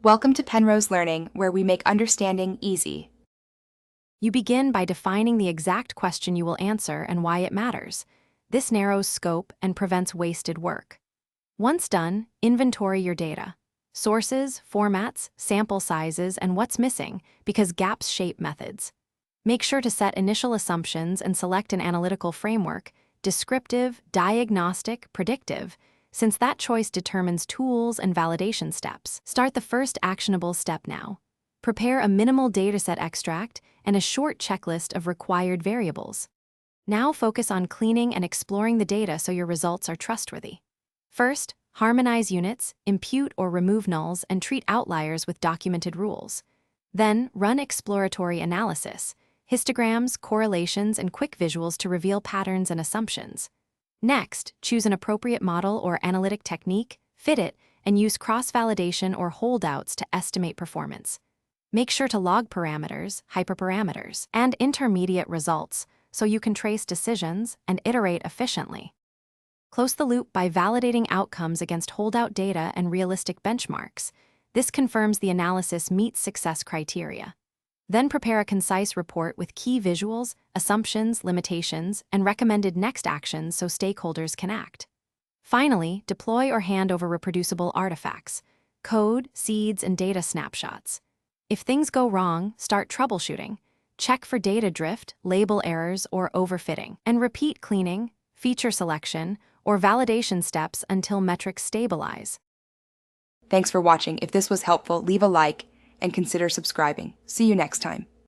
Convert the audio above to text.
Welcome to Penrose Learning, where we make understanding easy. You begin by defining the exact question you will answer and why it matters. This narrows scope and prevents wasted work. Once done, inventory your data. Sources, formats, sample sizes, and what's missing, because gaps shape methods. Make sure to set initial assumptions and select an analytical framework: descriptive, diagnostic, predictive, since that choice determines tools and validation steps. Start the first actionable step now. Prepare a minimal dataset extract and a short checklist of required variables. Now focus on cleaning and exploring the data so your results are trustworthy. First, harmonize units, impute or remove nulls, and treat outliers with documented rules. Then, run exploratory analysis, histograms, correlations, and quick visuals to reveal patterns and assumptions. Next, choose an appropriate model or analytic technique, fit it, and use cross-validation or holdouts to estimate performance. Make sure to log parameters, hyperparameters, and intermediate results so you can trace decisions and iterate efficiently. Close the loop by validating outcomes against holdout data and realistic benchmarks. This confirms the analysis meets success criteria. Then prepare a concise report with key visuals, assumptions, limitations, and recommended next actions so stakeholders can act. Finally, deploy or hand over reproducible artifacts, code, seeds, and data snapshots. If things go wrong, start troubleshooting. Check for data drift, label errors, or overfitting, and repeat cleaning, feature selection, or validation steps until metrics stabilize. Thanks for watching. If this was helpful, leave a like and consider subscribing. See you next time.